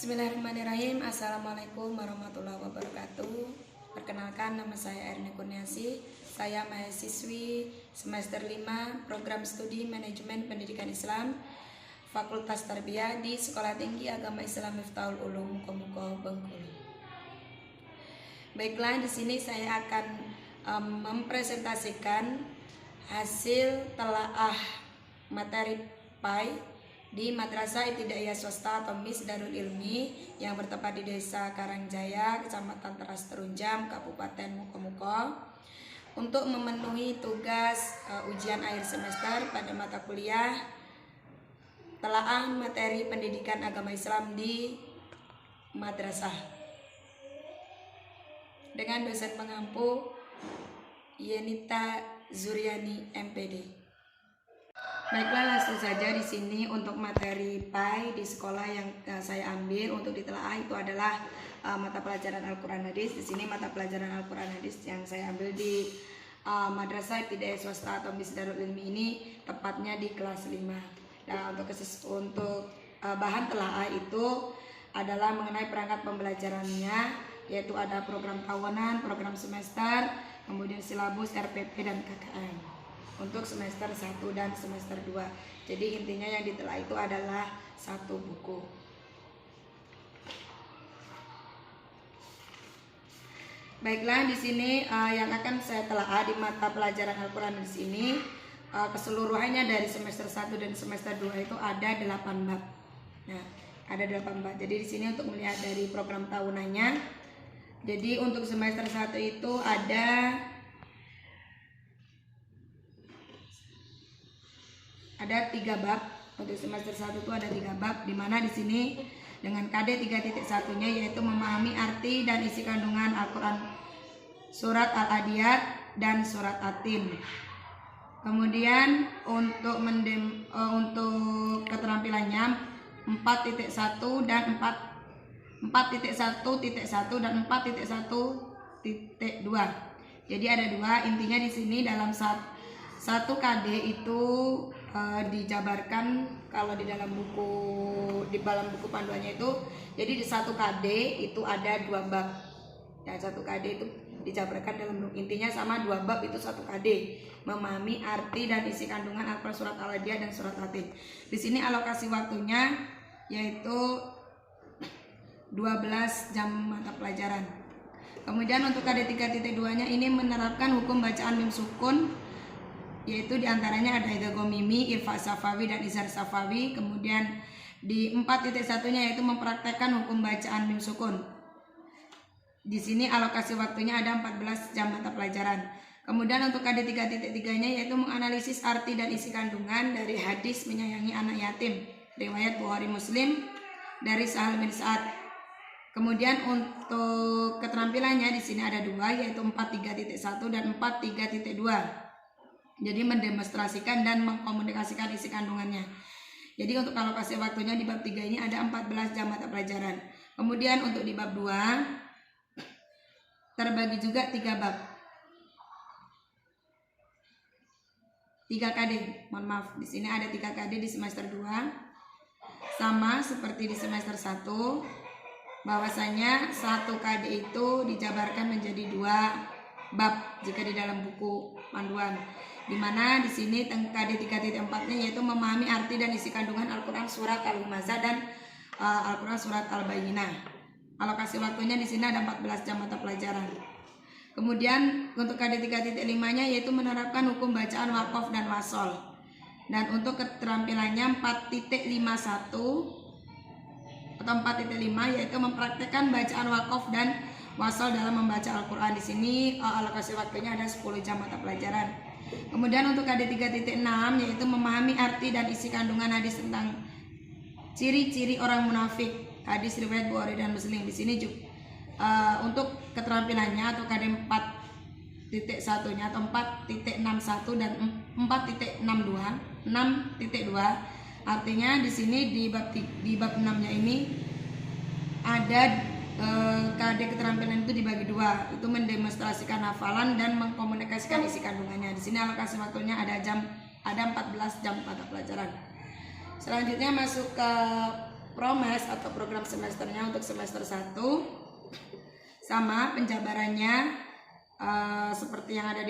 Bismillahirrahmanirrahim. Assalamualaikum warahmatullahi wabarakatuh. Perkenalkan, nama saya Erni Kurniasi. Saya mahasiswi semester 5 Program Studi Manajemen Pendidikan Islam Fakultas Tarbiyah di Sekolah Tinggi Agama Islam Miftahul Ulum Mukomuko Bengkulu. Baiklah, di sini saya akan mempresentasikan hasil telaah materi PAI di Madrasah Ibtidaiyah Swasta atau MIS Darul Ilmi yang bertempat di Desa Karangjaya, Kecamatan Teras Terunjam, Kabupaten Mukomuko, untuk memenuhi tugas ujian akhir semester pada mata kuliah telaah materi pendidikan agama Islam di madrasah dengan dosen pengampu Yenita Zuryani MPD. Baiklah, langsung saja di sini untuk materi PAI di sekolah yang saya ambil untuk ditelaah itu adalah mata pelajaran Al-Quran Hadis. Di sini mata pelajaran Al-Quran Hadis yang saya ambil di Madrasah Ibtidaiyah Swasta atau MIS Darul Ilmi ini tepatnya di kelas 5. Nah, untuk bahan telaah itu adalah mengenai perangkat pembelajarannya, yaitu ada program tahunan, program semester, kemudian silabus, RPP dan KKM untuk semester 1 dan semester 2. Jadi intinya yang ditelaah itu adalah satu buku. Baiklah, di sini yang akan saya telaah di mata pelajaran Al-Quran di sini keseluruhannya dari semester 1 dan semester 2 itu ada 8 bab. Nah, ada 8 bab. Jadi di sini untuk melihat dari program tahunannya. Jadi untuk semester 1 itu ada 3 bab. Untuk semester 1 itu ada 3 bab, di mana di sini dengan KD 3.1-nya yaitu memahami arti dan isi kandungan Al-Quran surat Al-Adiyat dan surat At-Tin. Kemudian untuk keterampilannya 4.1 dan 4.1.1 dan 4.1.2. Jadi ada 2, intinya di sini dalam satu KD itu dijabarkan kalau di dalam buku panduannya itu, jadi di satu KD itu ada 2 bab. Dan satu KD itu dijabarkan dalam intinya sama 2 bab itu satu KD, memahami arti dan isi kandungan Al-Quran surat Al-Adiyat dan surat At-Tin. Di sini alokasi waktunya yaitu 12 jam mata pelajaran. Kemudian untuk KD 3.2-nya ini menerapkan hukum bacaan mim sukun, yaitu diantaranya ada idgham mimi, irfa safawi dan izhar safawi. Kemudian di 4.1-nya yaitu mempraktekkan hukum bacaan mim sukun. Di sini alokasi waktunya ada 14 jam mata pelajaran. Kemudian untuk KD 3.3-nya yaitu menganalisis arti dan isi kandungan dari hadis menyayangi anak yatim riwayat Bukhari Muslim dari Sahal bin Sa'ad. Kemudian untuk keterampilannya di sini ada 2, yaitu 4.3.1 dan 4.3.2. Jadi mendemonstrasikan dan mengkomunikasikan isi kandungannya. Jadi untuk alokasi waktunya di bab 3 ini ada 14 jam mata pelajaran. Kemudian untuk di bab 2 terbagi juga 3 bab. 3 KD. Mohon maaf, di sini ada 3 KD di semester 2. Sama seperti di semester 1, bahwasanya 1 KD itu dijabarkan menjadi 2 bab jika di dalam buku panduan, di mana di sini KD 3.4-nya yaitu memahami arti dan isi kandungan Al-Quran surat Al-Humazah dan Al-Quran surat Al-Bayyinah. Alokasi waktunya di sini ada 14 jam mata pelajaran. Kemudian untuk KD 3.5-nya yaitu menerapkan hukum bacaan waqaf dan wasol. Dan untuk keterampilannya 4.51 atau 4.5 yaitu mempraktekkan bacaan waqaf dan wasol dalam membaca Al-Quran. Di sini alokasi waktunya ada 10 jam mata pelajaran. Kemudian untuk KD 3.6 yaitu memahami arti dan isi kandungan hadis tentang ciri-ciri orang munafik, hadis riwayat Bukhari dan Muslim. Di sini juga untuk keterampilannya atau KD 4.1-nya atau 4.61 dan 4.62, artinya di sini di bab 6-nya ini ada KD keterampilan itu dibagi 2, itu mendemonstrasikan hafalan dan mengkomunikasikan isi kandungannya. Di sini alokasi waktunya ada 14 jam mata pelajaran. Selanjutnya masuk ke promes atau program semesternya untuk semester 1 sama penjabarannya seperti yang ada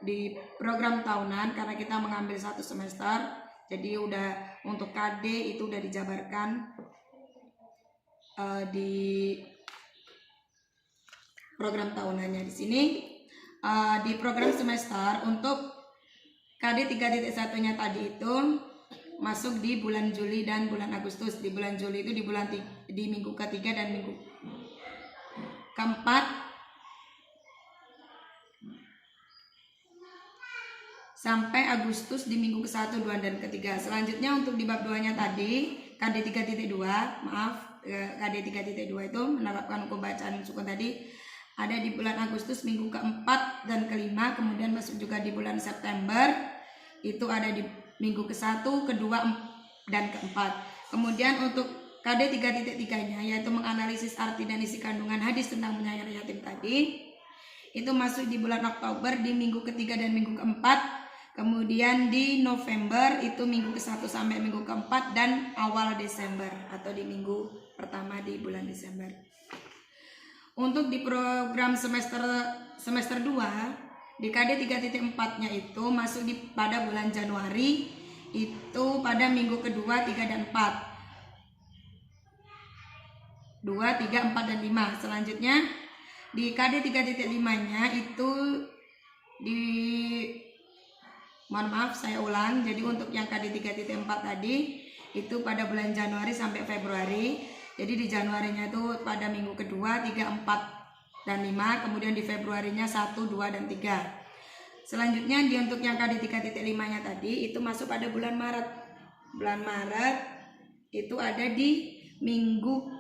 di program tahunan, karena kita mengambil 1 semester, jadi udah untuk KD itu udah dijabarkan di program tahunannya. Di sini di program semester untuk KD 3.1-nya tadi itu masuk di bulan Juli dan bulan Agustus. Di bulan Juli itu di minggu ketiga dan minggu keempat sampai Agustus di minggu ke-1, 2, dan ke-3. Selanjutnya untuk di bab 2-nya tadi, KD 3.2, KD 3.2 itu menerapkan hukum bacaan sukun tadi ada di bulan Agustus minggu ke-4 dan ke-5, kemudian masuk juga di bulan September itu ada di minggu ke-1, ke-2, dan ke-4. Kemudian untuk KD 3.3-nya yaitu menganalisis arti dan isi kandungan hadis tentang menyayangi yatim tadi itu masuk di bulan Oktober di minggu ke-3 dan minggu ke-4. Kemudian di November itu minggu ke-1 sampai minggu ke-4 dan awal Desember atau di minggu pertama di bulan Desember. Untuk di program semester 2 di KD 3.4-nya itu masuk pada bulan Januari itu pada minggu kedua, 3 dan 4. 2, 3, 4, dan 5. Selanjutnya di KD 3.5-nya itu saya ulang. Jadi untuk yang KD 3.4 tadi itu pada bulan Januari sampai Februari. Jadi di Januarinya itu pada minggu kedua, 3, 4, dan 5. Kemudian di Februarinya 1, 2, dan 3. Selanjutnya untuk yang KD 3.5-nya tadi itu masuk pada bulan Maret. Bulan Maret itu ada di minggu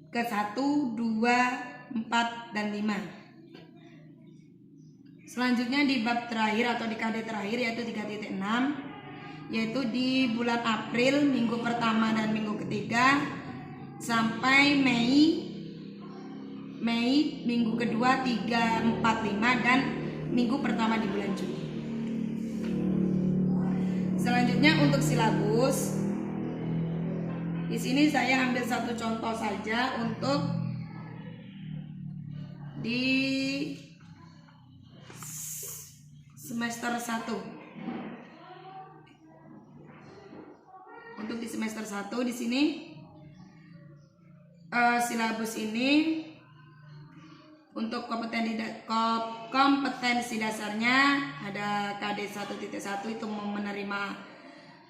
ke-1, 2, 4, dan 5. Selanjutnya di bab terakhir atau di KD terakhir yaitu 3.6 yaitu di bulan April minggu pertama dan minggu ketiga sampai Mei minggu kedua, 3, 4, 5, dan minggu pertama di bulan Juni. Selanjutnya untuk silabus di sini saya ambil satu contoh saja untuk di semester 1. Untuk di semester 1 di sini silabus ini untuk kompetensi dasarnya ada KD 1.1 itu menerima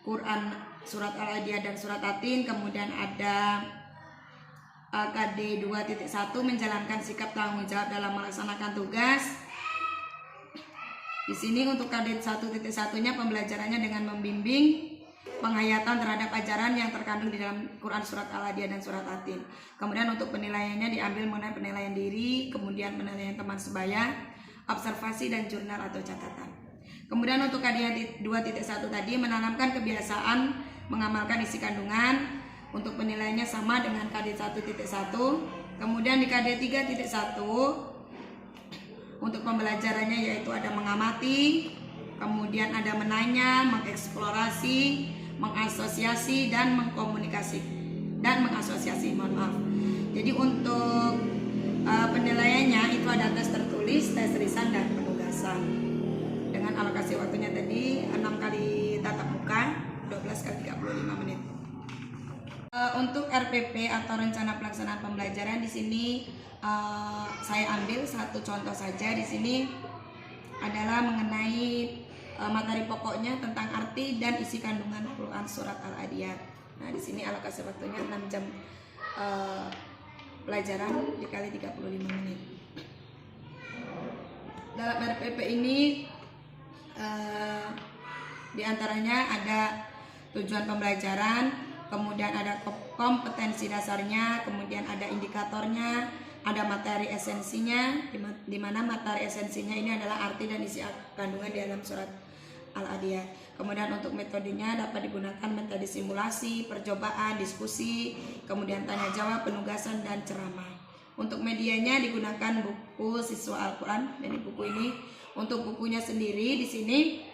Quran surat Al-Adiyat dan surat Atin, kemudian ada KD 2.1 menjalankan sikap tanggung jawab dalam melaksanakan tugas. Di sini untuk KD 1.1-nya pembelajarannya dengan membimbing penghayatan terhadap ajaran yang terkandung di dalam Quran surat Al-Adiyat dan surat Atin. Kemudian untuk penilaiannya diambil mengenai penilaian diri, kemudian penilaian teman sebaya, observasi, dan jurnal atau catatan. Kemudian untuk KD 2.1 tadi menanamkan kebiasaan mengamalkan isi kandungan. Untuk penilaiannya sama dengan KD 1.1. Kemudian di KD 3.1 untuk pembelajarannya yaitu ada mengamati, kemudian ada menanya, mengeksplorasi, mengasosiasi, dan mengasosiasi. Jadi untuk penilaiannya itu ada tes tertulis, tes lisan, dan penugasan. Dengan alokasi waktunya tadi 6 kali tatap muka, 12 kali 35 menit. Untuk RPP atau rencana pelaksanaan pembelajaran di sini saya ambil satu contoh saja. Di sini adalah mengenai materi pokoknya tentang arti dan isi kandungan Quran surat Al-Adiyat. Nah, di sini alokasi waktunya 6 jam pelajaran dikali 35 menit. Dalam RPP ini diantaranya ada tujuan pembelajaran, kemudian ada kompetensi dasarnya, kemudian ada indikatornya, ada materi esensinya, di mana materi esensinya ini adalah arti dan isi kandungan di dalam surat Al-Adiyat. Kemudian untuk metodenya dapat digunakan metode simulasi, percobaan, diskusi, kemudian tanya jawab, penugasan, dan ceramah. Untuk medianya digunakan buku siswa Al-Quran. Dan buku ini untuk bukunya sendiri di sini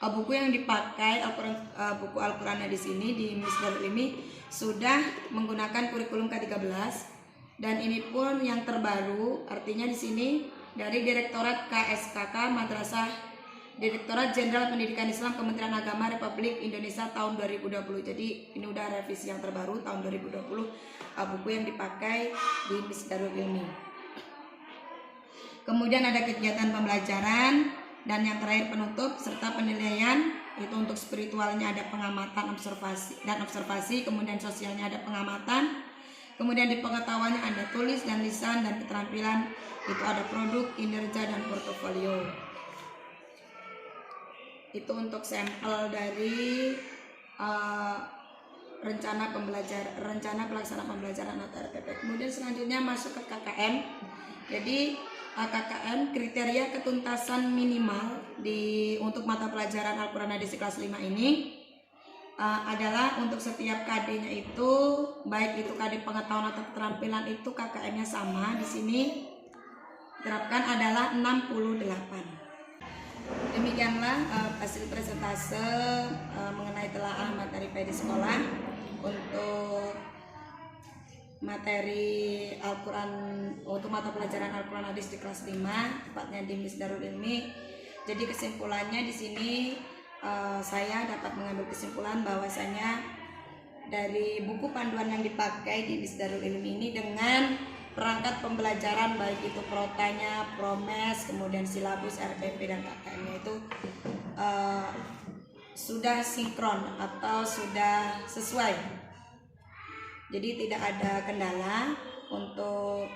buku yang dipakai buku Al-Qur'annya di sini di Miss Darul Ilmi sudah menggunakan kurikulum K13 dan ini pun yang terbaru, artinya di sini dari Direktorat KSKK Madrasah Direktorat Jenderal Pendidikan Islam Kementerian Agama Republik Indonesia tahun 2020. Jadi ini udah revisi yang terbaru tahun 2020 buku yang dipakai di Miss Darul Ilmi. Kemudian ada kegiatan pembelajaran dan yang terakhir penutup serta penilaian, itu untuk spiritualnya ada pengamatan observasi, kemudian sosialnya ada pengamatan, kemudian di pengetahuannya ada tulis dan lisan, dan keterampilan itu ada produk, kinerja dan portofolio. Itu untuk sampel dari rencana pelaksanaan pembelajaran atau RPP. Kemudian selanjutnya masuk ke KKN. Jadi KKN kriteria ketuntasan minimal untuk mata pelajaran Al-Qur'an Hadis kelas 5 ini adalah untuk setiap KD-nya itu, baik itu KD pengetahuan atau keterampilan, itu KKN-nya sama. Di sini diterapkan adalah 68. Demikianlah hasil presentase mengenai telaah materi PD sekolah untuk materi Al-Qur'an, untuk mata pelajaran Al-Qur'an Hadis di kelas 5, tepatnya di Miss Darul Ilmi. Jadi kesimpulannya di sini saya dapat mengambil kesimpulan bahwasanya dari buku panduan yang dipakai di Miss Darul Ilmi ini dengan perangkat pembelajaran baik itu protanya, promes, kemudian silabus, RPP dan KKN-nya itu sudah sinkron atau sudah sesuai. Jadi tidak ada kendala untuk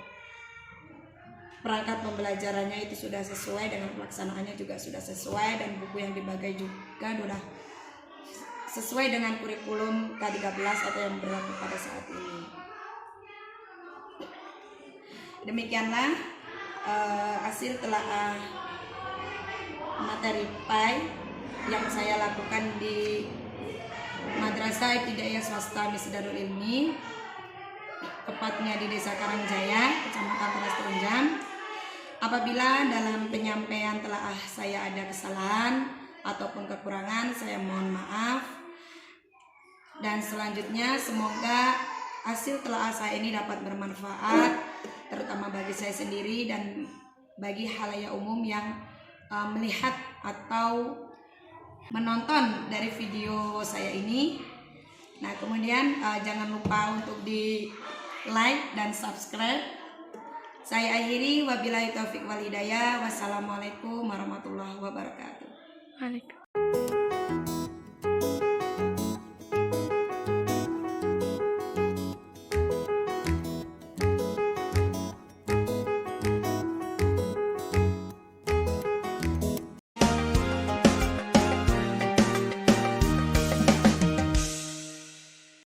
perangkat pembelajarannya, itu sudah sesuai dengan pelaksanaannya juga sudah sesuai, dan buku yang dibagai juga sudah sesuai dengan kurikulum K13 atau yang berlaku pada saat ini. Demikianlah hasil telaah materi PAI yang saya lakukan di Madrasah Ibtidaiyah Swasta Miss Darul Ilmi, tepatnya di Desa Karangjaya, Kecamatan Teras Terunjang. Apabila dalam penyampaian telaah saya ada kesalahan ataupun kekurangan, saya mohon maaf. Dan selanjutnya semoga hasil telaah saya ini dapat bermanfaat, terutama bagi saya sendiri dan bagi halayak umum yang melihat atau menonton dari video saya ini. Nah, kemudian jangan lupa untuk di like dan subscribe. Saya akhiri, wabillahi taufik wal hidayah. Wassalamualaikum warahmatullahi wabarakatuh.